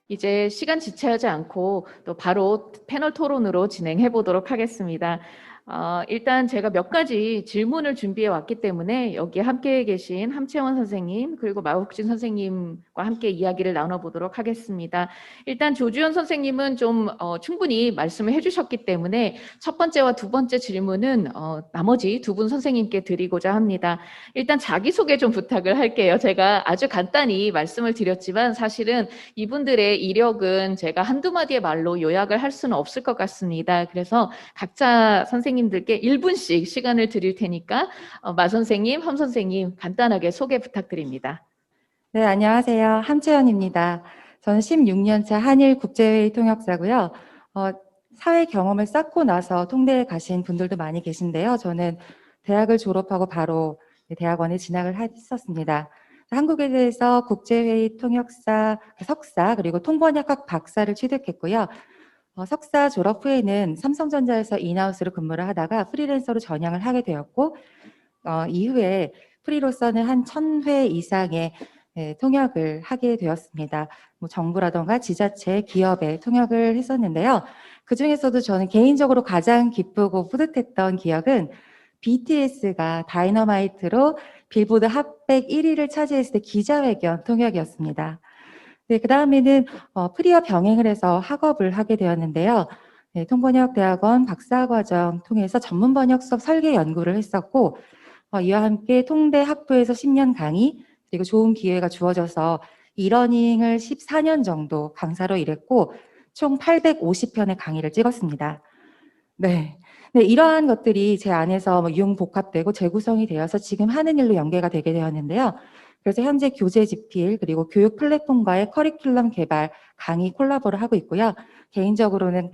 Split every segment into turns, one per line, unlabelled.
이제 시간 지체하지 않고 또 바로 패널 토론으로 진행해 보도록 하겠습니다. 일단 제가 몇 가지 질문을 준비해 왔기 때문에 여기 함께 계신 함채원 선생님 그리고 마국진 선생님과 함께 이야기를 나눠보도록 하겠습니다. 일단 조주현 선생님은 좀 충분히 말씀을 해주셨기 때문에 첫 번째와 두 번째 질문은 나머지 두 분 선생님께 드리고자 합니다. 일단 자기소개 좀 부탁을 할게요. 제가 아주 간단히 말씀을 드렸지만 사실은 이분들의 이력은 제가 한두 마디의 말로 요약을 할 수는 없을 것 같습니다. 그래서 각자 선생님들께 1분씩 시간을 드릴 테니까 마 선생님, 함 선생님 간단하게 소개 부탁드립니다.
네, 안녕하세요. 함채연입니다. 저는 16년차 한일국제회의 통역사고요. 사회 경험을 쌓고 나서 통대에 가신 분들도 많이 계신데요. 저는 대학을 졸업하고 바로 대학원에 진학을 했었습니다. 한국에 대해서 국제회의 통역사, 석사, 그리고 통번역학 박사를 취득했고요. 석사 졸업 후에는 삼성전자에서 인하우스로 근무를 하다가 프리랜서로 전향을 하게 되었고, 이후에 프리로서는 한 1000회 이상의 통역을 하게 되었습니다. 뭐 정부라던가 지자체, 기업에 통역을 했었는데요. 그 중에서도 저는 개인적으로 가장 기쁘고 뿌듯했던 기억은 BTS가 다이너마이트로 빌보드 핫백 1위를 차지했을 때 기자회견 통역이었습니다. 네, 그 다음에는 프리와 병행을 해서 학업을 하게 되었는데요. 네, 통번역대학원 박사과정 통해서 전문번역 수업 설계 연구를 했었고, 이와 함께 통대 학부에서 10년 강의, 그리고 좋은 기회가 주어져서 이러닝을 14년 정도 강사로 일했고, 총 850편의 강의를 찍었습니다. 네. 네, 이러한 것들이 제 안에서 융복합되고 재구성이 되어서 지금 하는 일로 연계가 되게 되었는데요. 그래서 현재 교재 집필, 그리고 교육 플랫폼과의 커리큘럼 개발, 강의 콜라보를 하고 있고요. 개인적으로는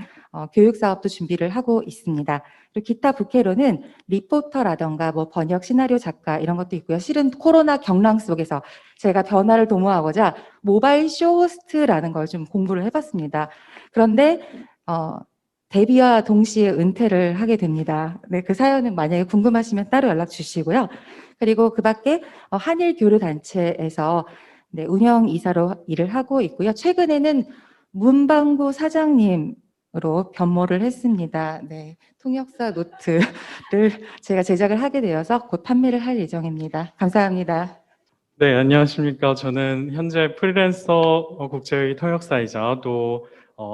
교육 사업도 준비를 하고 있습니다. 그리고 기타 부캐로는 리포터라던가 뭐 번역 시나리오 작가 이런 것도 있고요. 실은 코로나 경랑 속에서 제가 변화를 도모하고자 모바일 쇼 호스트라는 걸 좀 공부를 해봤습니다. 그런데 데뷔와 동시에 은퇴를 하게 됩니다. 네, 그 사연은 만약에 궁금하시면 따로 연락 주시고요. 그리고 그 밖에 한일교류단체에서 네, 운영이사로 일을 하고 있고요. 최근에는 문방구 사장님으로 변모를 했습니다. 네, 통역사 노트를 제가 제작을 하게 되어서 곧 판매를 할 예정입니다. 감사합니다.
네, 안녕하십니까. 저는 현재 프리랜서 국제회의 통역사이자 또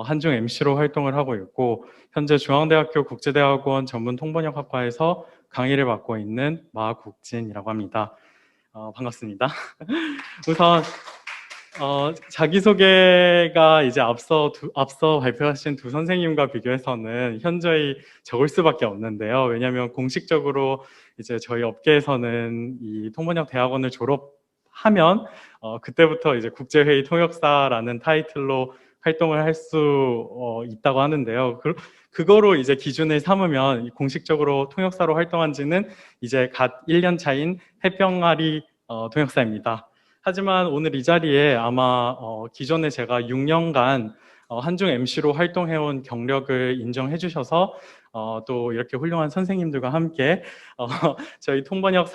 한중 MC로 활동을 하고 있고, 현재 중앙대학교 국제대학원 전문 통번역학과에서 강의를 맡고 있는 마국진이라고 합니다. 반갑습니다. 우선 자기소개가 이제 앞서 발표하신 두 선생님과 비교해서는 현저히 적을 수밖에 없는데요. 왜냐하면 공식적으로 이제 저희 업계에서는 이 통번역 대학원을 졸업하면 그때부터 이제 국제회의 통역사라는 타이틀로 활동을 할 수 있다고 하는데요. 그거로 이제 기준을 삼으면 공식적으로 통역사로 활동한 지는 이제 갓 1년 차인 해병아리 통역사입니다. 하지만 오늘 이 자리에 아마 기존에 제가 6년간 한중 MC로 활동해온 경력을 인정해 주셔서 또 이렇게 훌륭한 선생님들과 함께 저희 통번역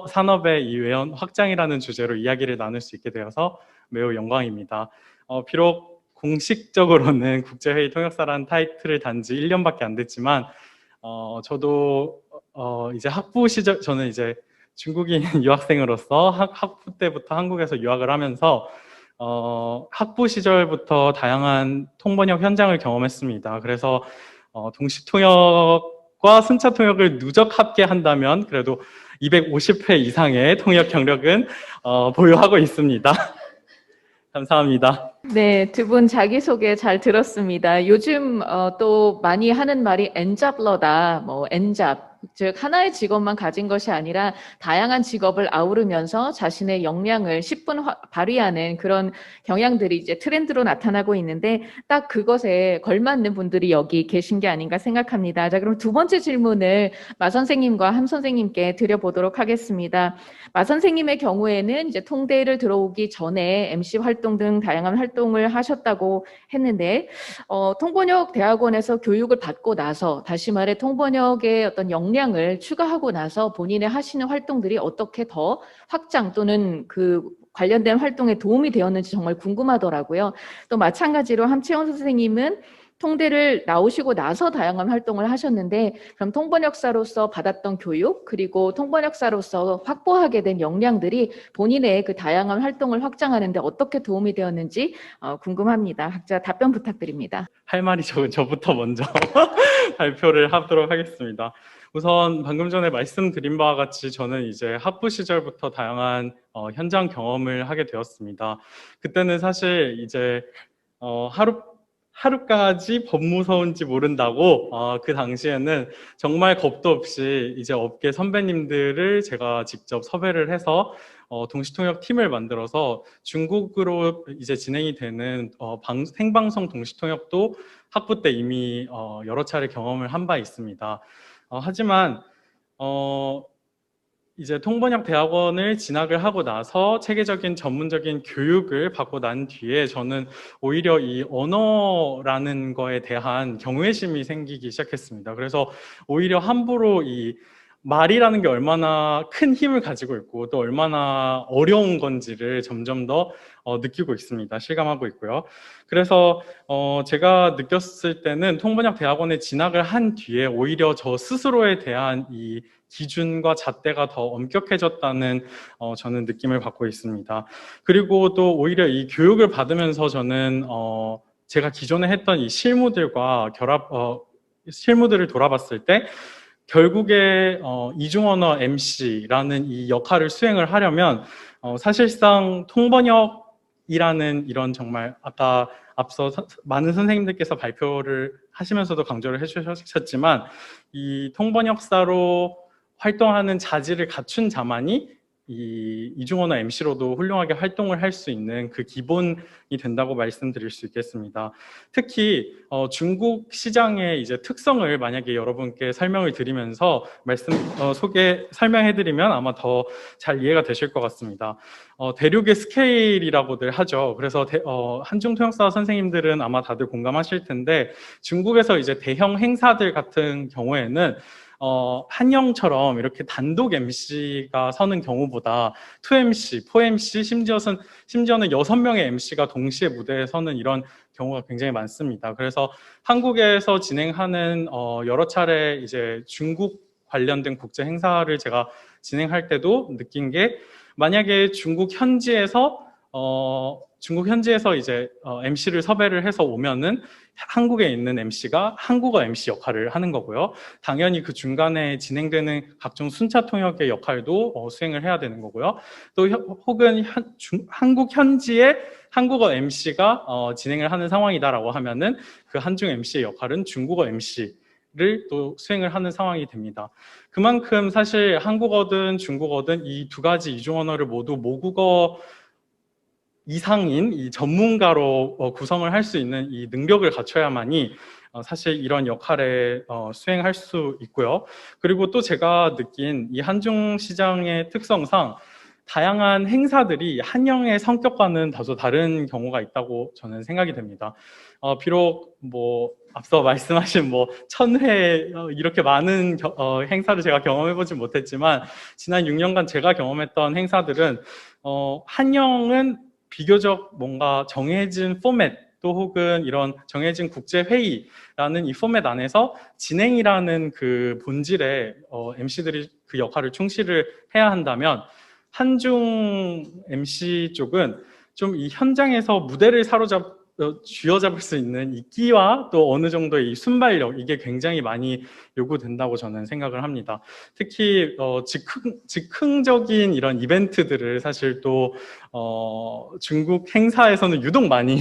산업의 이 외연 확장이라는 주제로 이야기를 나눌 수 있게 되어서 매우 영광입니다. 비록 공식적으로는 국제회의 통역사라는 타이틀을 단 지 1년밖에 안 됐지만 저도 이제 학부 시절, 저는 이제 중국인 유학생으로서 학부 때부터 한국에서 유학을 하면서 학부 시절부터 다양한 통번역 현장을 경험했습니다. 그래서 동시통역과 순차통역을 누적 합계한다면 그래도 250회 이상의 통역 경력은 보유하고 있습니다. 감사합니다.
네, 두 분 자기소개 잘 들었습니다. 요즘 또 많이 하는 말이 엔잡러다, 뭐 엔잡, 즉 하나의 직업만 가진 것이 아니라 다양한 직업을 아우르면서 자신의 역량을 10분 발휘하는 그런 경향들이 이제 트렌드로 나타나고 있는데 딱 그것에 걸맞는 분들이 여기 계신 게 아닌가 생각합니다. 자, 그럼 두 번째 질문을 마 선생님과 함 선생님께 드려보도록 하겠습니다. 마 선생님의 경우에는 이제 통대를 들어오기 전에 MC 활동 등 다양한 활동을 하셨다고 했는데 통번역 대학원에서 교육을 받고 나서 다시 말해 통번역의 어떤 역량을 추가하고 나서 본인의 하시는 활동들이 어떻게 더 확장 또는 그 관련된 활동에 도움이 되었는지 정말 궁금하더라고요. 또 마찬가지로 함채원 선생님은 통대를 나오시고 나서 다양한 활동을 하셨는데 그럼 통번역사로서 받았던 교육 그리고 통번역사로서 확보하게 된 역량들이 본인의 그 다양한 활동을 확장하는 데 어떻게 도움이 되었는지 궁금합니다. 각자 답변 부탁드립니다.
할 말이 적은 저부터 먼저 발표를 하도록 하겠습니다. 우선 방금 전에 말씀드린 바와 같이 저는 이제 학부 시절부터 다양한 현장 경험을 하게 되었습니다. 그때는 사실 이제 하루까지 법 무서운지 모른다고 그 당시에는 정말 겁도 없이 이제 업계 선배님들을 제가 직접 섭외를 해서 동시통역 팀을 만들어서 중국으로 이제 진행이 되는 생방송 동시통역도 학부 때 이미 여러 차례 경험을 한 바 있습니다. 하지만 이제 통번역 대학원을 진학을 하고 나서 체계적인 전문적인 교육을 받고 난 뒤에 저는 오히려 이 언어라는 거에 대한 경외심이 생기기 시작했습니다. 그래서 오히려 함부로 이 말이라는 게 얼마나 큰 힘을 가지고 있고 또 얼마나 어려운 건지를 점점 더 느끼고 있습니다. 실감하고 있고요. 그래서 제가 느꼈을 때는 통번역 대학원에 진학을 한 뒤에 오히려 저 스스로에 대한 이 기준과 잣대가 더 엄격해졌다는 저는 느낌을 받고 있습니다. 그리고 또 오히려 이 교육을 받으면서 저는 제가 기존에 했던 이 실무들과 실무들을 돌아봤을 때 결국에 이중언어 MC라는 이 역할을 수행을 하려면 사실상 통번역이라는 이런 정말 아까 앞서 많은 선생님들께서 발표를 하시면서도 강조를 해주셨지만 이 통번역사로 활동하는 자질을 갖춘 자만이 이 이중언어 MC로도 훌륭하게 활동을 할 수 있는 그 기본이 된다고 말씀드릴 수 있겠습니다. 특히 중국 시장의 이제 특성을 만약에 여러분께 설명을 드리면서 설명해드리면 아마 더 잘 이해가 되실 것 같습니다. 대륙의 스케일이라고들 하죠. 그래서 한중 통역사 선생님들은 아마 다들 공감하실 텐데 중국에서 이제 대형 행사들 같은 경우에는 한영처럼 이렇게 단독 MC가 서는 경우보다 2MC, 4MC, 심지어는 6명의 MC가 동시에 무대에 서는 이런 경우가 굉장히 많습니다. 그래서 한국에서 진행하는 여러 차례 이제 중국 관련된 국제 행사를 제가 진행할 때도 느낀 게 만약에 중국 현지에서 이제 MC를 섭외를 해서 오면은 한국에 있는 MC가 한국어 MC 역할을 하는 거고요. 당연히 그 중간에 진행되는 각종 순차 통역의 역할도 수행을 해야 되는 거고요. 또 혹은 한국 현지에 한국어 MC가 진행을 하는 상황이다라고 하면은 그 한중 MC의 역할은 중국어 MC를 또 수행을 하는 상황이 됩니다. 그만큼 사실 한국어든 중국어든 이 두 가지 이중언어를 모두 모국어 이상인 이 전문가로 구성을 할 수 있는 이 능력을 갖춰야만이 사실 이런 역할에 수행할 수 있고요. 그리고 또 제가 느낀 이 한중 시장의 특성상 다양한 행사들이 한영의 성격과는 다소 다른 경우가 있다고 저는 생각이 됩니다. 비록 뭐 앞서 말씀하신 뭐 1000회 이렇게 많은 행사를 제가 경험해보지 못했지만 지난 6년간 제가 경험했던 행사들은 한영은 비교적 뭔가 정해진 포맷 또 혹은 이런 정해진 국제회의라는 이 포맷 안에서 진행이라는 그 본질에 MC들이 그 역할을 충실을 해야 한다면 한중 MC 쪽은 좀 이 현장에서 무대를 쥐어잡을 수 있는 이 끼와 또 어느 정도의 이 순발력 이게 굉장히 많이 요구된다고 저는 생각을 합니다. 특히 즉흥적인 이런 이벤트들을 사실 또 중국 행사에서는 유독 많이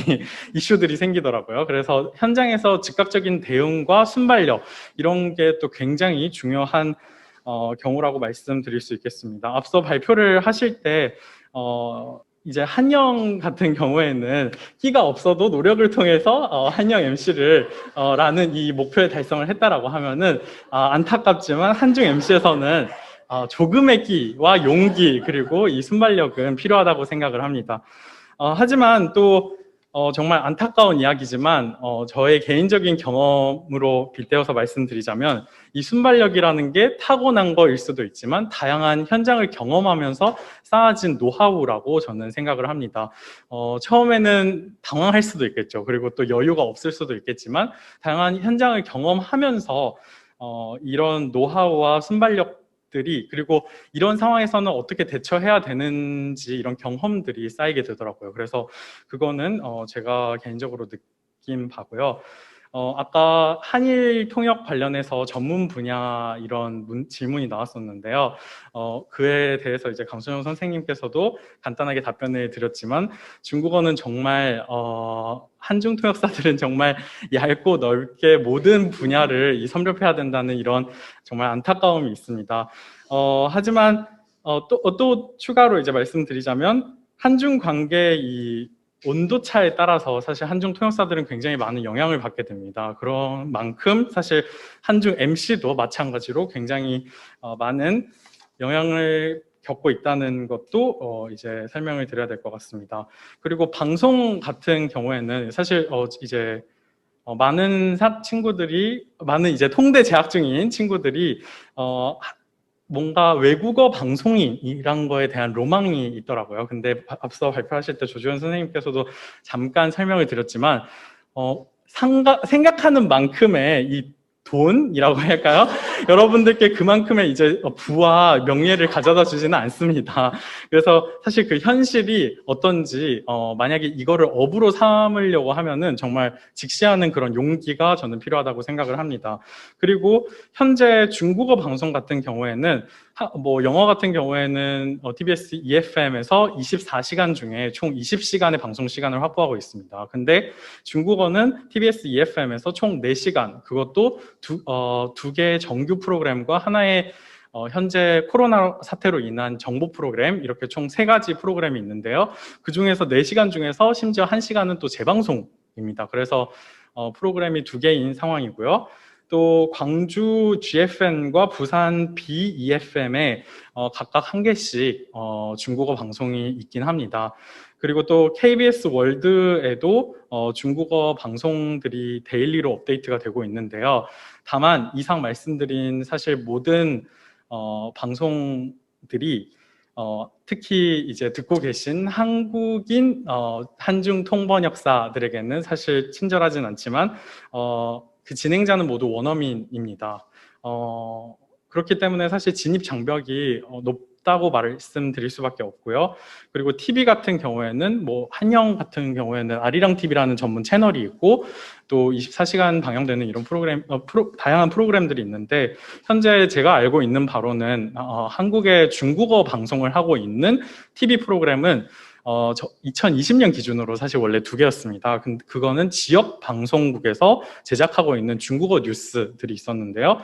이슈들이 생기더라고요. 그래서 현장에서 즉각적인 대응과 순발력 이런 게 또 굉장히 중요한 경우라고 말씀드릴 수 있겠습니다. 앞서 발표를 하실 때 이제 한영 같은 경우에는 끼가 없어도 노력을 통해서 한영 MC를 라는 이 목표에 달성을 했다라고 하면은 안타깝지만 한중 MC에서는 조금의 끼와 용기 그리고 이 순발력은 필요하다고 생각을 합니다. 하지만 또 정말 안타까운 이야기지만 저의 개인적인 경험으로 빗대어서 말씀드리자면 이 순발력이라는 게 타고난 거일 수도 있지만 다양한 현장을 경험하면서 쌓아진 노하우라고 저는 생각을 합니다. 처음에는 당황할 수도 있겠죠. 그리고 또 여유가 없을 수도 있겠지만 다양한 현장을 경험하면서 이런 노하우와 순발력들이 그리고 이런 상황에서는 어떻게 대처해야 되는지 이런 경험들이 쌓이게 되더라고요. 그래서 그거는 제가 개인적으로 느낀 바고요. 아까 한일 통역 관련해서 전문 분야 이런 질문이 나왔었는데요. 그에 대해서 이제 강순영 선생님께서도 간단하게 답변을 드렸지만 중국어는 정말 한중 통역사들은 정말 얇고 넓게 모든 분야를 섭렵해야 된다는 이런 정말 안타까움이 있습니다. 하지만 또 추가로 이제 말씀드리자면 한중 관계의 이 온도차에 따라서 사실 한중 통역사들은 굉장히 많은 영향을 받게 됩니다. 그런 만큼 사실 한중 MC도 마찬가지로 굉장히 많은 영향을 겪고 있다는 것도 이제 설명을 드려야 될 것 같습니다. 그리고 방송 같은 경우에는 사실 이제 많은 친구들이 많은 이제 통대 재학 중인 친구들이 뭔가 외국어 방송인이란 거에 대한 로망이 있더라고요. 근데 앞서 발표하실 때 조주현 선생님께서도 잠깐 설명을 드렸지만 생각하는 만큼의 이 돈이라고 할까요? 여러분들께 그만큼의 이제 부와 명예를 가져다 주지는 않습니다. 그래서 사실 그 현실이 어떤지 만약에 이거를 업으로 삼으려고 하면은 정말 직시하는 그런 용기가 저는 필요하다고 생각을 합니다. 그리고 현재 중국어 방송 같은 경우에는 뭐 영어 같은 경우에는 TBS EFM에서 24시간 중에 총 20시간의 방송 시간을 확보하고 있습니다. 근데 중국어는 TBS EFM에서 총 4시간, 그것도 두 개의 정규 프로그램과 하나의 현재 코로나 사태로 인한 정보 프로그램, 이렇게 총 3가지 프로그램이 있는데요. 그 중에서 4시간 중에서 심지어 1시간은 또 재방송입니다. 그래서 프로그램이 2개인 상황이고요. 또 광주 GFN과 부산 BEFM에 각각 1개씩 중국어 방송이 있긴 합니다. 그리고 또 KBS 월드에도 중국어 방송들이 데일리로 업데이트가 되고 있는데요. 다만 이상 말씀드린 사실 모든 방송들이 특히 이제 듣고 계신 한국인 한중 통번역사들에게는 사실 친절하진 않지만 그 진행자는 모두 원어민입니다. 그렇기 때문에 사실 진입 장벽이 높다고 말씀드릴 수밖에 없고요. 그리고 TV 같은 경우에는 뭐 한영 같은 경우에는 아리랑 TV라는 전문 채널이 있고 또 24시간 방영되는 이런 다양한 프로그램들이 있는데 현재 제가 알고 있는 바로는 한국의 중국어 방송을 하고 있는 TV 프로그램은 2020년 기준으로 사실 원래 2개였습니다. 그거는 지역 방송국에서 제작하고 있는 중국어 뉴스들이 있었는데요.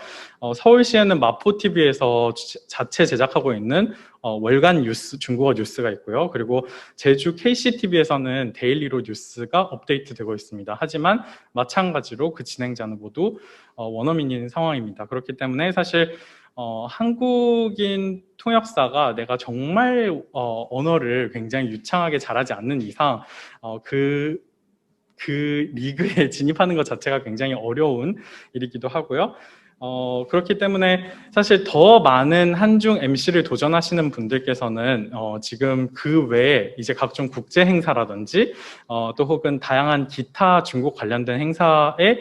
서울시에는 마포TV에서 자체 제작하고 있는 월간 뉴스, 중국어 뉴스가 있고요. 그리고 제주 KCTV에서는 데일리로 뉴스가 업데이트되고 있습니다. 하지만 마찬가지로 그 진행자는 모두 원어민인 상황입니다. 그렇기 때문에 사실 한국인 통역사가 내가 정말 언어를 굉장히 유창하게 잘하지 않는 이상 그 리그에 진입하는 것 자체가 굉장히 어려운 일이기도 하고요. 그렇기 때문에 사실 더 많은 한중 MC를 도전하시는 분들께서는 지금 그 외에 이제 각종 국제 행사라든지 또 혹은 다양한 기타 중국 관련된 행사에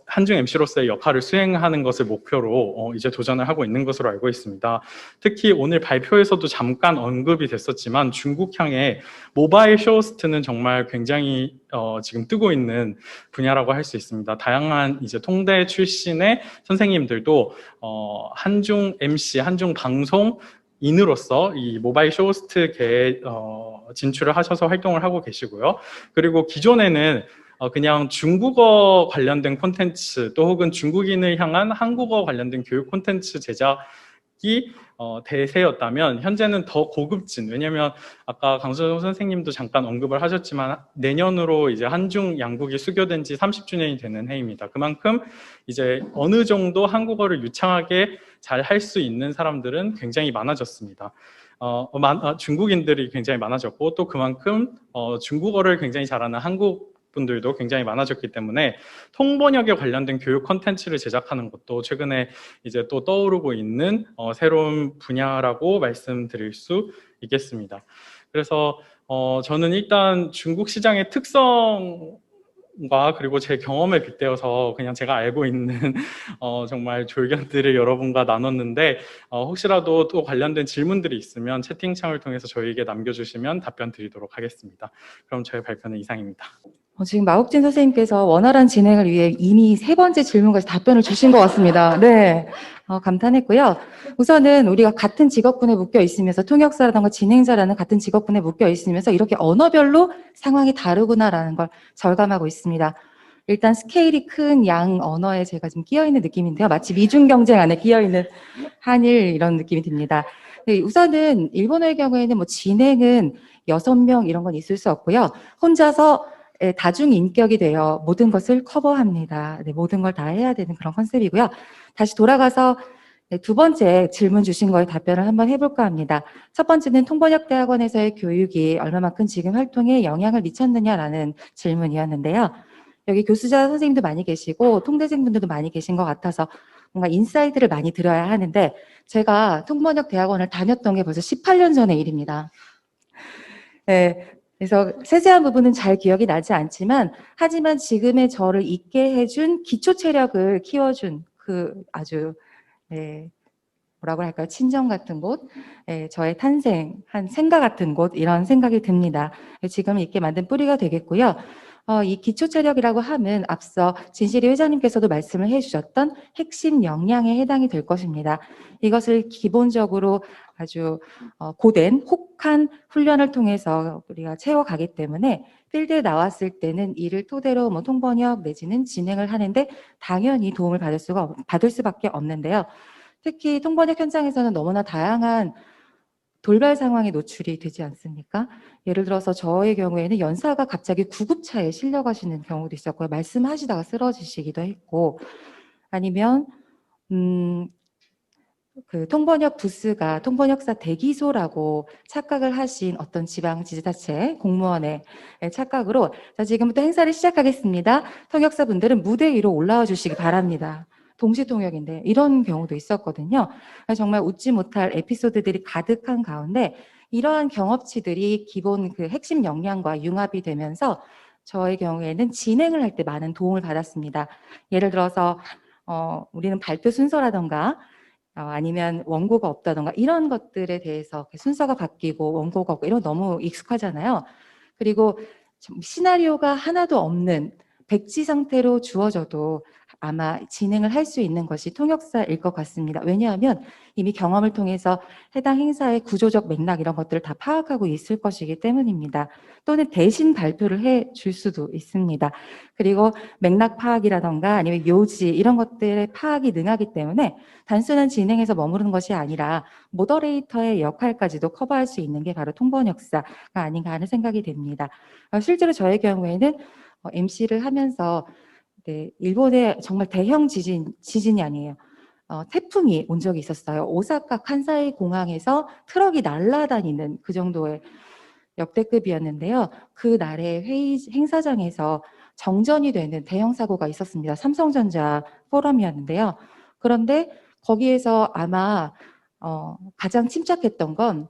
한중 MC로서의 역할을 수행하는 것을 목표로 이제 도전을 하고 있는 것으로 알고 있습니다. 특히 오늘 발표에서도 잠깐 언급이 됐었지만 중국향의 모바일 쇼호스트는 정말 굉장히 지금 뜨고 있는 분야라고 할 수 있습니다. 다양한 이제 통대 출신의 선생님들도 한중 MC, 한중 방송 인으로서 이 모바일 쇼호스트계에 진출을 하셔서 활동을 하고 계시고요. 그리고 기존에는 그냥 중국어 관련된 콘텐츠 또 혹은 중국인을 향한 한국어 관련된 교육 콘텐츠 제작이 대세였다면 현재는 더 고급진, 왜냐면 아까 강수정 선생님도 잠깐 언급을 하셨지만 내년으로 이제 한중 양국이 수교된 지 30주년이 되는 해입니다. 그만큼 이제 어느 정도 한국어를 유창하게 잘 할 수 있는 사람들은 굉장히 많아졌습니다. 중국인들이 굉장히 많아졌고 또 그만큼 중국어를 굉장히 잘하는 한국 분들도 굉장히 많아졌기 때문에 통번역에 관련된 교육 콘텐츠를 제작하는 것도 최근에 이제 또 떠오르고 있는 새로운 분야라고 말씀드릴 수 있겠습니다. 그래서 저는 일단 중국 시장의 특성과 그리고 제 경험에 빗대어서 그냥 제가 알고 있는 정말 졸견들을 여러분과 나눴는데 혹시라도 또 관련된 질문들이 있으면 채팅창을 통해서 저희에게 남겨주시면 답변 드리도록 하겠습니다. 그럼 저의 발표는 이상입니다.
지금 마욱진 선생님께서 원활한 진행을 위해 이미 3번째 질문까지 답변을 주신 것 같습니다. 네, 감탄했고요. 우선은 우리가 같은 직업군에 묶여 있으면서 통역사라든가 진행자라는 같은 직업군에 묶여 있으면서 이렇게 언어별로 상황이 다르구나라는 걸 절감하고 있습니다. 일단 스케일이 큰 양 언어에 제가 지금 끼어있는 느낌인데요. 마치 미중 경쟁 안에 끼어있는 한일 이런 느낌이 듭니다. 네, 우선은 일본어의 경우에는 뭐 진행은 6명 이런 건 있을 수 없고요. 혼자서 다중인격이 되어 모든 것을 커버합니다. 네, 모든 걸 다 해야 되는 그런 컨셉이고요. 다시 돌아가서 두 번째 질문 주신 거에 답변을 한번 해볼까 합니다. 첫 번째는 통번역대학원에서의 교육이 얼마만큼 지금 활동에 영향을 미쳤느냐라는 질문이었는데요. 여기 교수자 선생님도 많이 계시고 통대생분들도 많이 계신 것 같아서 뭔가 인사이트를 많이 들어야 하는데 제가 통번역대학원을 다녔던 게 벌써 18년 전의 일입니다. 네, 그래서 세세한 부분은 잘 기억이 나지 않지만 하지만 지금의 저를 있게 해준 기초 체력을 키워준 그 아주 뭐라고 할까요? 친정 같은 곳, 저의 탄생한 생가 같은 곳 이런 생각이 듭니다. 지금 있게 만든 뿌리가 되겠고요. 이 기초 체력이라고 함은 앞서 진실이 회장님께서도 말씀을 해주셨던 핵심 역량에 해당이 될 것입니다. 이것을 기본적으로 아주 고된 혹한 훈련을 통해서 우리가 채워가기 때문에 필드에 나왔을 때는 이를 토대로 뭐 통번역 내지는 진행을 하는데 당연히 도움을 받을 수밖에 없는데요. 특히 통번역 현장에서는 너무나 다양한 돌발 상황에 노출이 되지 않습니까? 예를 들어서 저의 경우에는 연사가 갑자기 구급차에 실려가시는 경우도 있었고요. 말씀하시다가 쓰러지시기도 했고 아니면 그 통번역 부스가 통번역사 대기소라고 착각을 하신 어떤 지방지자체 공무원의 착각으로 자, 지금부터 행사를 시작하겠습니다. 통역사분들은 무대 위로 올라와 주시기 바랍니다. 동시통역인데 이런 경우도 있었거든요. 정말 웃지 못할 에피소드들이 가득한 가운데 이러한 경험치들이 기본 그 핵심 역량과 융합이 되면서 저의 경우에는 진행을 할 때 많은 도움을 받았습니다. 예를 들어서 우리는 발표 순서라던가 아니면 원고가 없다던가 이런 것들에 대해서 순서가 바뀌고 원고가 없고 이런 거 너무 익숙하잖아요. 그리고 시나리오가 하나도 없는 백지 상태로 주어져도 아마 진행을 할 수 있는 것이 통역사일 것 같습니다. 왜냐하면 이미 경험을 통해서 해당 행사의 구조적 맥락 이런 것들을 다 파악하고 있을 것이기 때문입니다. 또는 대신 발표를 해 줄 수도 있습니다. 그리고 맥락 파악이라던가 아니면 요지 이런 것들의 파악이 능하기 때문에 단순한 진행에서 머무르는 것이 아니라 모더레이터의 역할까지도 커버할 수 있는 게 바로 통번역사가 아닌가 하는 생각이 듭니다. 실제로 저의 경우에는 MC를 하면서 일본의 정말 대형 지진이 아니에요. 태풍이 온 적이 있었어요. 오사카 칸사이 공항에서 트럭이 날아다니는 그 정도의 역대급이었는데요. 그 날의 행사장에서 정전이 되는 대형 사고가 있었습니다. 삼성전자 포럼이었는데요. 그런데 거기에서 아마 가장 침착했던 건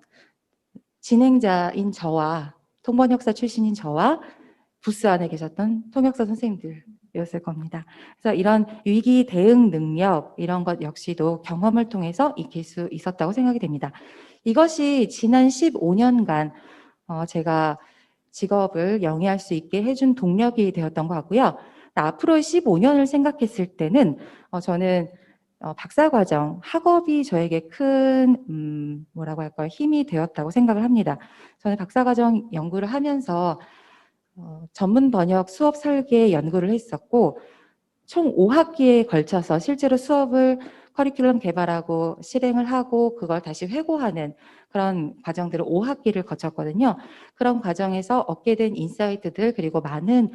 진행자인 저와 통번역사 출신인 저와 부스 안에 계셨던 통역사 선생님들이었을 겁니다. 그래서 이런 위기 대응 능력 이런 것 역시도 경험을 통해서 익힐 수 있었다고 생각이 됩니다. 이것이 지난 15년간 제가 직업을 영위할 수 있게 해준 동력이 되었던 것 같고요. 앞으로의 15년을 생각했을 때는 저는 박사과정 학업이 저에게 큰 뭐라고 할까요? 힘이 되었다고 생각을 합니다. 저는 박사과정 연구를 하면서 전문 번역 수업 설계 연구를 했었고 총 5학기에 걸쳐서 실제로 수업을 커리큘럼 개발하고 실행을 하고 그걸 다시 회고하는 그런 과정들을 5학기를 거쳤거든요. 그런 과정에서 얻게 된 인사이트들 그리고 많은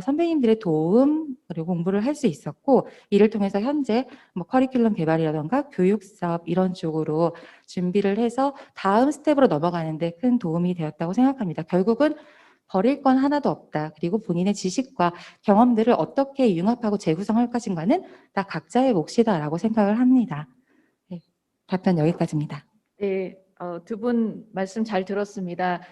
선배님들의 도움 그리고 공부를 할 수 있었고 이를 통해서 현재 뭐 커리큘럼 개발이라던가 교육 사업 이런 쪽으로 준비를 해서 다음 스텝으로 넘어가는데 큰 도움이 되었다고 생각합니다. 결국은 버릴 건 하나도 없다. 그리고 본인의 지식과 경험들을 어떻게 융합하고 재구성할 것인가는 다 각자의 몫이다라고 생각을 합니다. 네, 답변 여기까지입니다.
네, 두 분 말씀 잘 들었습니다.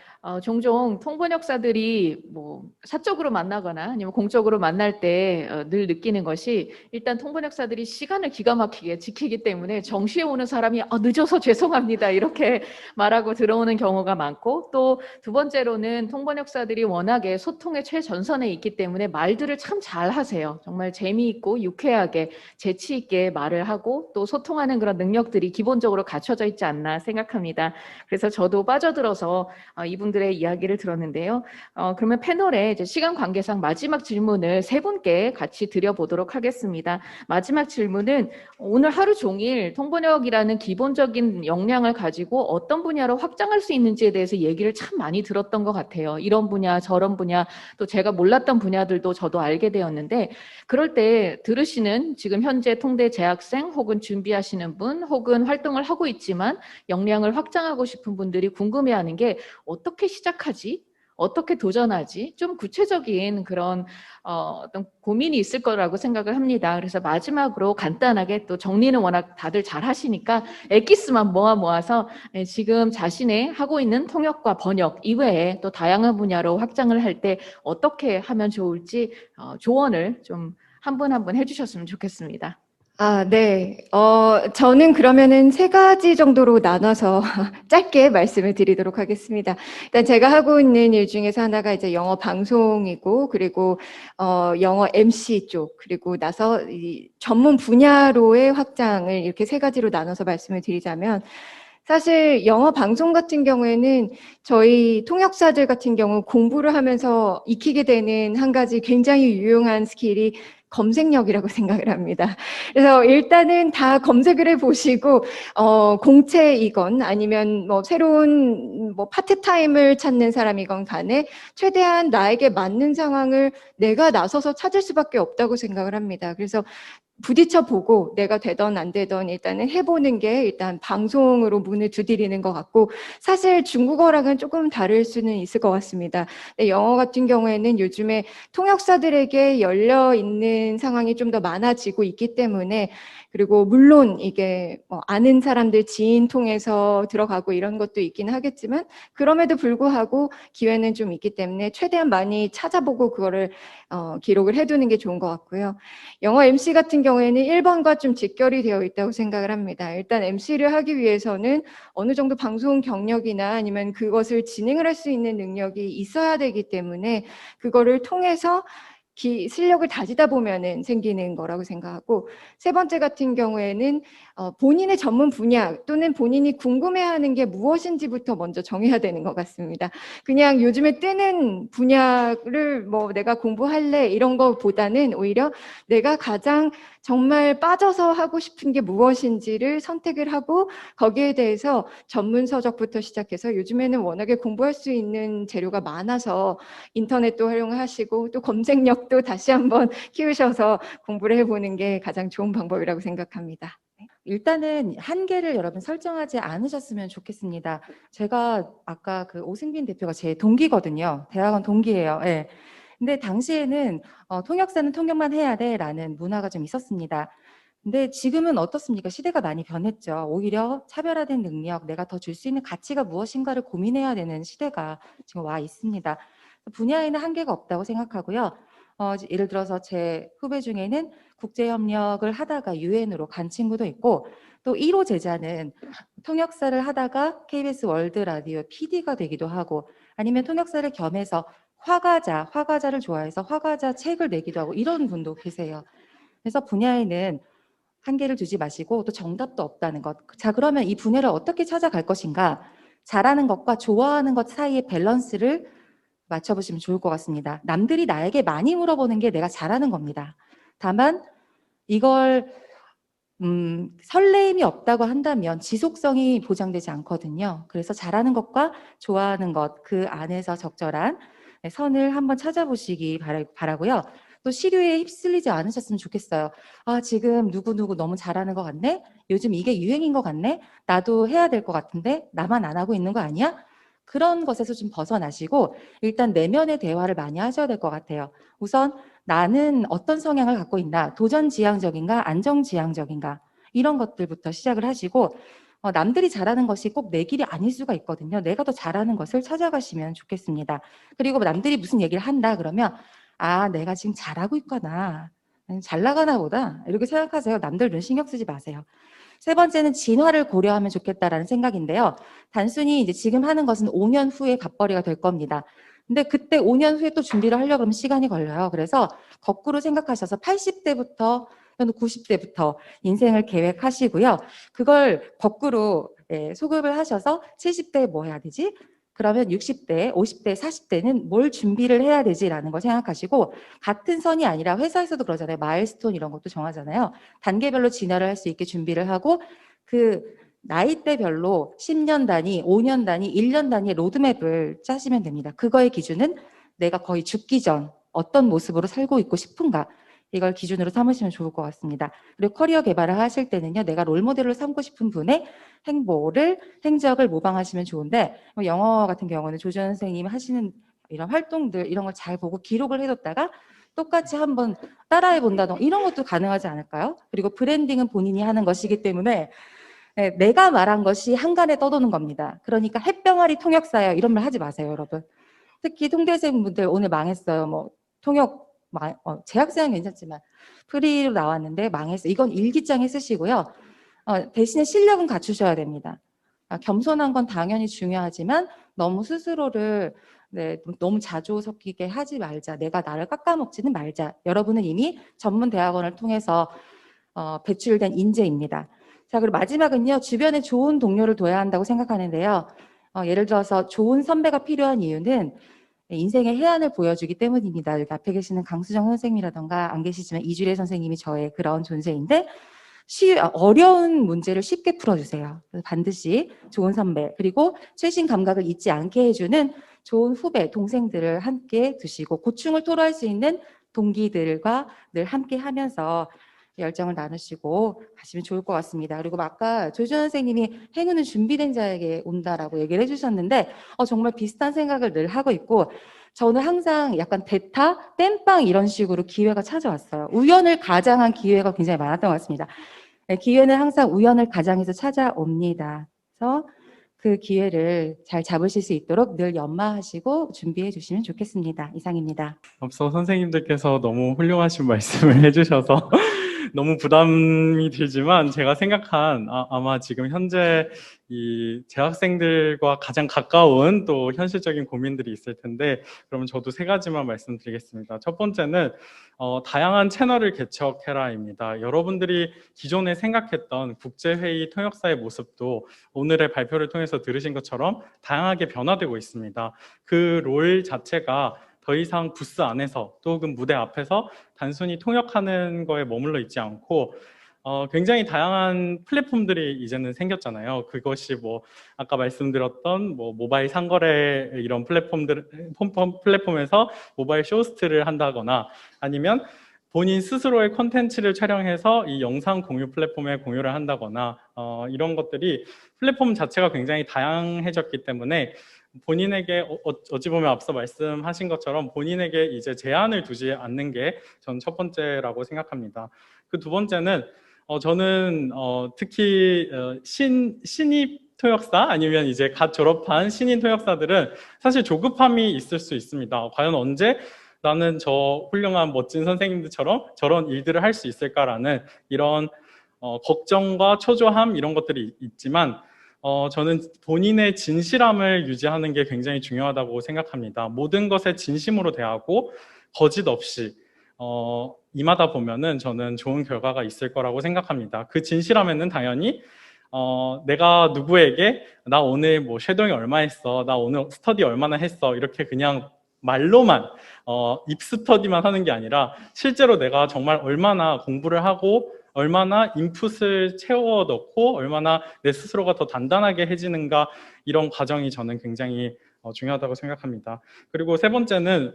종종 통번역사들이 뭐 사적으로 만나거나 아니면 공적으로 만날 때 늘 느끼는 것이 일단 통번역사들이 시간을 기가 막히게 지키기 때문에 정시에 오는 사람이 늦어서 죄송합니다 이렇게 말하고 들어오는 경우가 많고 또 두 번째로는 통번역사들이 워낙에 소통의 최전선에 있기 때문에 말들을 참 잘 하세요. 정말 재미있고 유쾌하게 재치 있게 말을 하고 또 소통하는 그런 능력들이 기본적으로 갖춰져 있지 않나 생각합니다. 그래서 저도 빠져들어서 이분들의 이야기를 들었는데요. 그러면 패널에 이제 시간 관계상 마지막 질문을 세 분께 같이 드려보도록 하겠습니다. 마지막 질문은 오늘 하루 종일 통번역이라는 기본적인 역량을 가지고 어떤 분야로 확장할 수 있는지에 대해서 얘기를 참 많이 들었던 것 같아요. 이런 분야, 저런 분야, 또 제가 몰랐던 분야들도 저도 알게 되었는데 그럴 때 들으시는 지금 현재 통대 재학생 혹은 준비하시는 분 혹은 활동을 하고 있지만 역량을 확장하고 싶은 분들이 궁금해하는 게 어떻게 시작하지? 어떻게 도전하지? 좀 구체적인 그런 어떤 고민이 있을 거라고 생각을 합니다. 그래서 마지막으로 간단하게 또 정리는 워낙 다들 잘 하시니까 엑기스만 모아서 지금 자신의 하고 있는 통역과 번역 이외에 또 다양한 분야로 확장을 할 때 어떻게 하면 좋을지 조언을 좀 한 분 한 분 해주셨으면 좋겠습니다.
네. 저는 그러면은 세 가지 정도로 나눠서 짧게 말씀을 드리도록 하겠습니다. 일단 제가 하고 있는 일 중에서 하나가 이제 영어 방송이고, 그리고, 영어 MC 쪽, 그리고 나서 이 전문 분야로의 확장을 이렇게 세 가지로 나눠서 말씀을 드리자면, 사실 영어 방송 같은 경우에는 저희 통역사들 같은 경우 공부를 하면서 익히게 되는 한 가지 굉장히 유용한 스킬이 검색력이라고 생각을 합니다. 그래서 일단은 다 검색을 해보시고, 공채이건 아니면 뭐 새로운 뭐 파트타임을 찾는 사람이건 간에 최대한 나에게 맞는 상황을 내가 나서서 찾을 수밖에 없다고 생각을 합니다. 그래서 부딪혀 보고 내가 되던 안 되던 일단은 해보는 게 일단 방송으로 문을 두드리는 것 같고, 사실 중국어랑은 조금 다를 수는 있을 것 같습니다. 근데 영어 같은 경우에는 요즘에 통역사들에게 열려 있는 상황이 좀 더 많아지고 있기 때문에, 그리고 물론 이게 뭐 아는 사람들 지인 통해서 들어가고 이런 것도 있긴 하겠지만 그럼에도 불구하고 기회는 좀 있기 때문에 최대한 많이 찾아보고 그거를 기록을 해두는 게 좋은 것 같고요. 영어 MC 같은 경우에는 1번과 좀 직결이 되어 있다고 생각을 합니다. 일단 MC를 하기 위해서는 어느 정도 방송 경력이나 아니면 그것을 진행을 할 수 있는 능력이 있어야 되기 때문에 그거를 통해서 실력을 다지다 보면은 생기는 거라고 생각하고, 세 번째 같은 경우에는 본인의 전문 분야 또는 본인이 궁금해하는 게 무엇인지부터 먼저 정해야 되는 것 같습니다. 그냥 요즘에 뜨는 분야를 뭐 내가 공부할래 이런 거보다는 오히려 내가 가장 정말 빠져서 하고 싶은 게 무엇인지를 선택을 하고 거기에 대해서 전문 서적부터 시작해서 요즘에는 워낙에 공부할 수 있는 재료가 많아서 인터넷도 활용하시고 또 검색력도 다시 한번 키우셔서 공부를 해보는 게 가장 좋은 방법이라고 생각합니다.
일단은 한계를 여러분 설정하지 않으셨으면 좋겠습니다. 제가 아까 그 오승빈 대표가 제 동기거든요. 대학원 동기예요. 예. 근데 당시에는 통역사는 통역만 해야 돼라는 문화가 좀 있었습니다. 근데 지금은 어떻습니까? 시대가 많이 변했죠. 오히려 차별화된 능력, 내가 더 줄 수 있는 가치가 무엇인가를 고민해야 되는 시대가 지금 와 있습니다. 분야에는 한계가 없다고 생각하고요. 예를 들어서 제 후배 중에는 국제협력을 하다가 유엔으로 간 친구도 있고, 또 1호 제자는 통역사를 하다가 KBS 월드 라디오 PD가 되기도 하고, 아니면 통역사를 겸해서 화가자를 좋아해서 화가자 책을 내기도 하고 이런 분도 계세요. 그래서 분야에는 한계를 두지 마시고 또 정답도 없다는 것. 자, 그러면 이 분야를 어떻게 찾아갈 것인가? 잘하는 것과 좋아하는 것 사이의 밸런스를 맞춰보시면 좋을 것 같습니다. 남들이 나에게 많이 물어보는 게 내가 잘하는 겁니다. 다만 이걸 설레임이 없다고 한다면 지속성이 보장되지 않거든요. 그래서 잘하는 것과 좋아하는 것, 그 안에서 적절한 선을 한번 찾아보시기 바라고요. 또 시류에 휩쓸리지 않으셨으면 좋겠어요. 아, 지금 누구누구 너무 잘하는 것 같네? 요즘 이게 유행인 것 같네? 나도 해야 될 것 같은데? 나만 안 하고 있는 거 아니야? 그런 것에서 좀 벗어나시고 일단 내면의 대화를 많이 하셔야 될 것 같아요. 우선 나는 어떤 성향을 갖고 있나? 도전지향적인가? 안정지향적인가? 이런 것들부터 시작을 하시고 남들이 잘하는 것이 꼭 내 길이 아닐 수가 있거든요. 내가 더 잘하는 것을 찾아가시면 좋겠습니다. 그리고 남들이 무슨 얘기를 한다 그러면 아, 내가 지금 잘하고 있구나. 잘 나가나 보다. 이렇게 생각하세요. 남들 눈 신경 쓰지 마세요. 세 번째는 진화를 고려하면 좋겠다라는 생각인데요. 단순히 이제 지금 하는 것은 5년 후에 갓벌이가 될 겁니다. 근데 그때 5년 후에 또 준비를 하려고 하면 시간이 걸려요. 그래서 거꾸로 생각하셔서 80대부터 또는 90대부터 인생을 계획하시고요. 그걸 거꾸로 소급을 하셔서 70대에 뭐 해야 되지? 그러면 60대, 50대, 40대는 뭘 준비를 해야 되지라는 걸 생각하시고 같은 선이 아니라 회사에서도 그러잖아요. 마일스톤 이런 것도 정하잖아요. 단계별로 진화를 할 수 있게 준비를 하고 그 나이대별로 10년 단위, 5년 단위, 1년 단위의 로드맵을 짜시면 됩니다. 그거의 기준은 내가 거의 죽기 전 어떤 모습으로 살고 있고 싶은가 이걸 기준으로 삼으시면 좋을 것 같습니다. 그리고 커리어 개발을 하실 때는요. 내가 롤모델로 삼고 싶은 분의 행적을 모방하시면 좋은데 영어 같은 경우는 조전 선생님이 하시는 이런 활동들 이런 걸 잘 보고 기록을 해뒀다가 똑같이 한번 따라해 본다던가 이런 것도 가능하지 않을까요? 그리고 브랜딩은 본인이 하는 것이기 때문에 내가 말한 것이 한간에 떠도는 겁니다. 그러니까 햇병아리 통역사예요. 이런 말 하지 마세요, 여러분. 특히 통대생분들 오늘 망했어요. 뭐 통역 재학생은 괜찮지만 프리로 나왔는데 망했어. 이건 일기장에 쓰시고요. 대신에 실력은 갖추셔야 됩니다. 겸손한 건 당연히 중요하지만 너무 스스로를 너무 자조 섞이게 하지 말자. 내가 나를 깎아먹지는 말자. 여러분은 이미 전문 대학원을 통해서 배출된 인재입니다. 자, 그리고 마지막은요. 주변에 좋은 동료를 둬야 한다고 생각하는데요. 예를 들어서 좋은 선배가 필요한 이유는 인생의 해안을 보여주기 때문입니다. 여기 앞에 계시는 강수정 선생님이라던가 안 계시지만 이주래 선생님이 저의 그런 존재인데 어려운 문제를 쉽게 풀어주세요. 그래서 반드시 좋은 선배 그리고 최신 감각을 잊지 않게 해주는 좋은 후배, 동생들을 함께 두시고 고충을 토로할 수 있는 동기들과 늘 함께 하면서 열정을 나누시고 가시면 좋을 것 같습니다. 그리고 아까 조준 선생님이 행운은 준비된 자에게 온다라고 얘기를 해주셨는데 정말 비슷한 생각을 늘 하고 있고 저는 항상 약간 대타, 땜빵 이런 식으로 기회가 찾아왔어요. 우연을 가장한 기회가 굉장히 많았던 것 같습니다. 기회는 항상 우연을 가장해서 찾아옵니다. 그래서 그 기회를 잘 잡으실 수 있도록 늘 연마하시고 준비해 주시면 좋겠습니다. 이상입니다.
앞서 선생님들께서 너무 훌륭하신 말씀을 해주셔서 너무 부담이 들지만 제가 생각한 아마 지금 현재 이 재학생들과 가장 가까운 또 현실적인 고민들이 있을 텐데 그러면 저도 세 가지만 말씀드리겠습니다. 첫 번째는 다양한 채널을 개척해라입니다. 여러분들이 기존에 생각했던 국제회의 통역사의 모습도 오늘의 발표를 통해서 들으신 것처럼 다양하게 변화되고 있습니다. 그 롤 자체가 더 이상 부스 안에서 또 혹은 무대 앞에서 단순히 통역하는 거에 머물러 있지 않고 굉장히 다양한 플랫폼들이 이제는 생겼잖아요. 그것이 뭐 아까 말씀드렸던 뭐 모바일 상거래 이런 플랫폼에서 모바일 쇼호스트를 한다거나 아니면 본인 스스로의 콘텐츠를 촬영해서 이 영상 공유 플랫폼에 공유를 한다거나 이런 것들이 플랫폼 자체가 굉장히 다양해졌기 때문에 본인에게 어찌 보면 앞서 말씀하신 것처럼 본인에게 이제 제한을 두지 않는 게 전 첫 번째라고 생각합니다. 그 두 번째는 저는 특히 신입 통역사 아니면 이제 갓 졸업한 신인 통역사들은 사실 조급함이 있을 수 있습니다. 과연 언제 나는 저 훌륭한 멋진 선생님들처럼 저런 일들을 할 수 있을까라는 이런 걱정과 초조함 이런 것들이 있지만 저는 본인의 진실함을 유지하는 게 굉장히 중요하다고 생각합니다. 모든 것에 진심으로 대하고 거짓 없이 임하다 보면은 저는 좋은 결과가 있을 거라고 생각합니다. 그 진실함에는 당연히 내가 누구에게 나 오늘 뭐 쉐도잉 얼마 했어, 나 오늘 스터디 얼마나 했어 이렇게 그냥 말로만 입 스터디만 하는 게 아니라 실제로 내가 정말 얼마나 공부를 하고 얼마나 인풋을 채워 넣고 얼마나 내 스스로가 더 단단하게 해지는가, 이런 과정이 저는 굉장히 중요하다고 생각합니다. 그리고 세 번째는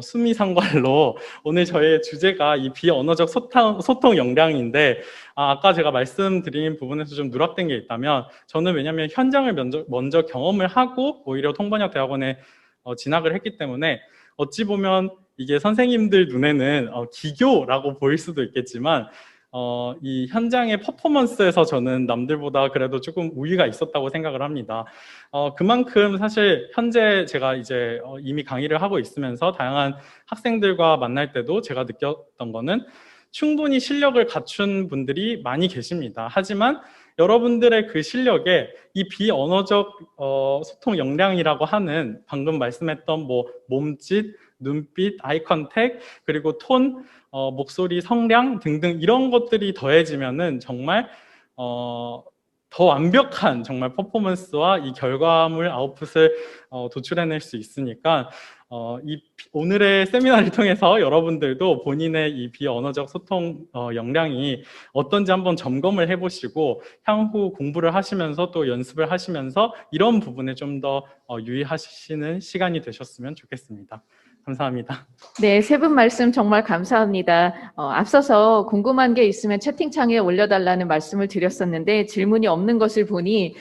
수미상관로 오늘 저의 주제가 이 비언어적 소통 역량인데, 아까 제가 말씀드린 부분에서 좀 누락된 게 있다면, 저는 왜냐하면 현장을 먼저 경험을 하고 오히려 통번역 대학원에 진학을 했기 때문에 어찌 보면 이게 선생님들 눈에는 기교라고 보일 수도 있겠지만 이 현장의 퍼포먼스에서 저는 남들보다 그래도 조금 우위가 있었다고 생각을 합니다. 그만큼 사실 현재 제가 이제 이미 강의를 하고 있으면서 다양한 학생들과 만날 때도 제가 느꼈던 거는 충분히 실력을 갖춘 분들이 많이 계십니다. 하지만 여러분들의 그 실력에 이 비언어적 소통 역량이라고 하는, 방금 말씀했던 뭐 몸짓, 눈빛, 아이 컨택, 그리고 톤, 목소리 성량 등등 이런 것들이 더해지면은 정말 더 완벽한 정말 퍼포먼스와 이 결과물 아웃풋을 도출해낼 수 있으니까 오늘의 세미나를 통해서 여러분들도 본인의 이 비언어적 소통 역량이 어떤지 한번 점검을 해보시고 향후 공부를 하시면서 또 연습을 하시면서 이런 부분에 좀 더 유의하시는 시간이 되셨으면 좋겠습니다. 감사합니다.
네, 세 분 말씀 정말 감사합니다. 앞서서 궁금한 게 있으면 채팅창에 올려달라는 말씀을 드렸었는데 질문이 없는 것을 보니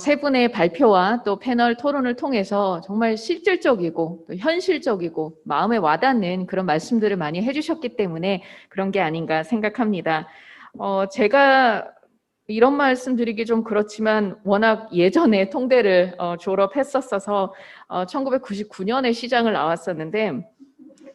세 분의 발표와 또 패널 토론을 통해서 정말 실질적이고 또 현실적이고 마음에 와닿는 그런 말씀들을 많이 해주셨기 때문에 그런 게 아닌가 생각합니다. 제가 이런 말씀 드리기 좀 그렇지만 워낙 예전에 통대를 졸업했었어서 1999년에 시장을 나왔었는데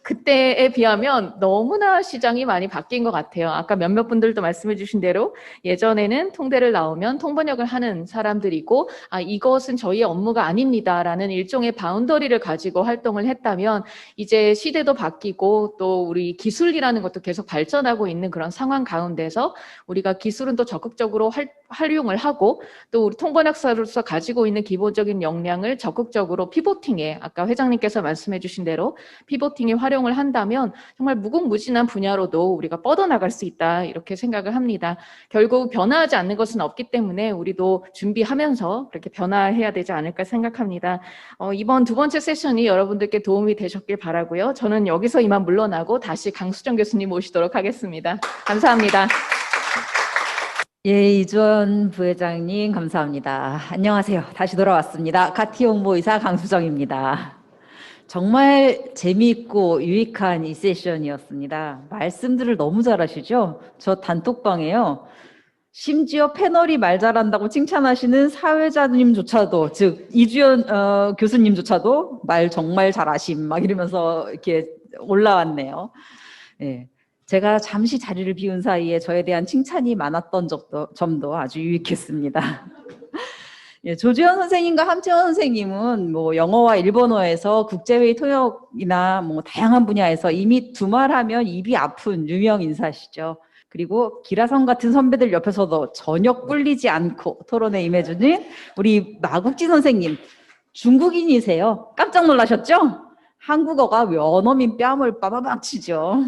그때에 비하면 너무나 시장이 많이 바뀐 것 같아요. 아까 몇몇 분들도 말씀해 주신 대로 예전에는 통대를 나오면 통번역을 하는 사람들이고 이것은 저희의 업무가 아닙니다라는 일종의 바운더리를 가지고 활동을 했다면 이제 시대도 바뀌고 또 우리 기술이라는 것도 계속 발전하고 있는 그런 상황 가운데서 우리가 기술은 또 적극적으로 활용을 하고 또 우리 통번역사로서 가지고 있는 기본적인 역량을 적극적으로 피보팅에 아까 회장님께서 말씀해 주신 대로 피보팅에 활용을 한다면 정말 무궁무진한 분야로도 우리가 뻗어나갈 수 있다 이렇게 생각을 합니다. 결국 변화하지 않는 것은 없기 때문에 우리도 준비하면서 그렇게 변화해야 되지 않을까 생각합니다. 이번 두 번째 세션이 여러분들께 도움이 되셨길 바라고요. 저는 여기서 이만 물러나고 다시 강수정 교수님 모시도록 하겠습니다. 감사합니다.
예, 이주원 부회장님 감사합니다. 안녕하세요. 다시 돌아왔습니다. 카티 홍보이사 강수정입니다. 정말 재미있고 유익한 이 세션이었습니다. 말씀들을 너무 잘하시죠? 저 단톡방에요. 심지어 패널이 말 잘한다고 칭찬하시는 사회자님조차도, 즉 이주연 교수님조차도 말 정말 잘하심 막 이러면서 이렇게 올라왔네요. 예. 제가 잠시 자리를 비운 사이에 저에 대한 칭찬이 많았던 점도 아주 유익했습니다. 예, 조지현 선생님과 함채원 선생님은 뭐 영어와 일본어에서 국제회의 통역이나 뭐 다양한 분야에서 이미 두말하면 입이 아픈 유명 인사시죠. 그리고 기라성 같은 선배들 옆에서도 전혀 꿀리지 않고 토론에 임해주는 우리 마국지 선생님, 중국인이세요. 깜짝 놀라셨죠? 한국어가 원어민 뺨을 빠바박 치죠.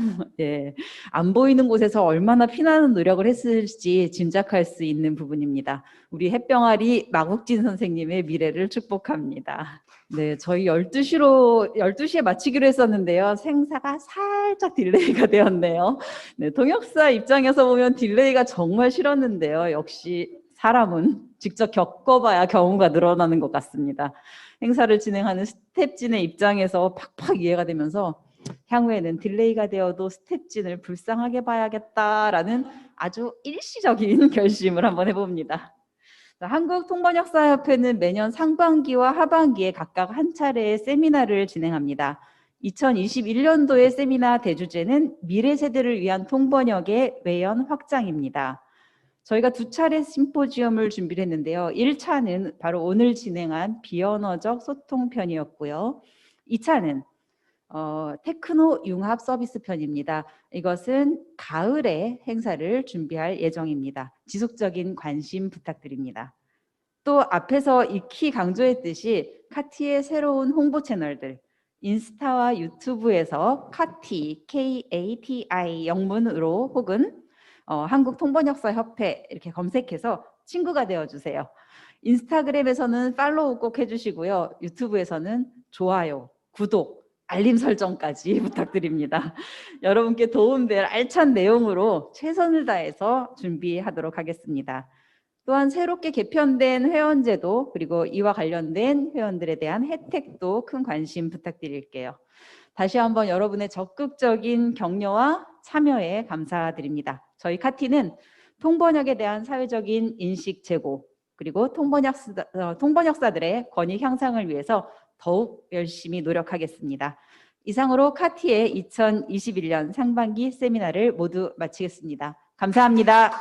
예, 안 보이는 곳에서 얼마나 피나는 노력을 했을지 짐작할 수 있는 부분입니다. 우리 햇병아리 마국진 선생님의 미래를 축복합니다. 네, 저희 12시에 마치기로 했었는데요. 생사가 살짝 딜레이가 되었네요. 네, 통역사 입장에서 보면 딜레이가 정말 싫었는데요. 역시 사람은 직접 겪어봐야 경우가 늘어나는 것 같습니다. 행사를 진행하는 스텝진의 입장에서 팍팍 이해가 되면서 향후에는 딜레이가 되어도 스텝진을 불쌍하게 봐야겠다라는 아주 일시적인 결심을 한번 해봅니다. 한국통번역사협회는 매년 상반기와 하반기에 각각 한 차례의 세미나를 진행합니다. 2021년도의 세미나 대주제는 미래 세대를 위한 통번역의 외연 확장입니다. 저희가 두 차례 심포지엄을 준비를 했는데요. 1차는 바로 오늘 진행한 비언어적 소통 편이었고요. 2차는 테크노 융합 서비스 편입니다. 이것은 가을에 행사를 준비할 예정입니다. 지속적인 관심 부탁드립니다. 또 앞에서 익히 강조했듯이 카티의 새로운 홍보 채널들, 인스타와 유튜브에서 카티, KATI 영문으로 혹은 한국통번역사협회 이렇게 검색해서 친구가 되어주세요. 인스타그램에서는 팔로우 꼭 해주시고요. 유튜브에서는 좋아요, 구독, 알림 설정까지 부탁드립니다. 여러분께 도움될 알찬 내용으로 최선을 다해서 준비하도록 하겠습니다. 또한 새롭게 개편된 회원제도 그리고 이와 관련된 회원들에 대한 혜택도 큰 관심 부탁드릴게요. 다시 한번 여러분의 적극적인 격려와 참여에 감사드립니다. 저희 카티는 통번역에 대한 사회적인 인식 제고 그리고 통번역사들의 권익 향상을 위해서 더욱 열심히 노력하겠습니다. 이상으로 카티의 2021년 상반기 세미나를 모두 마치겠습니다. 감사합니다.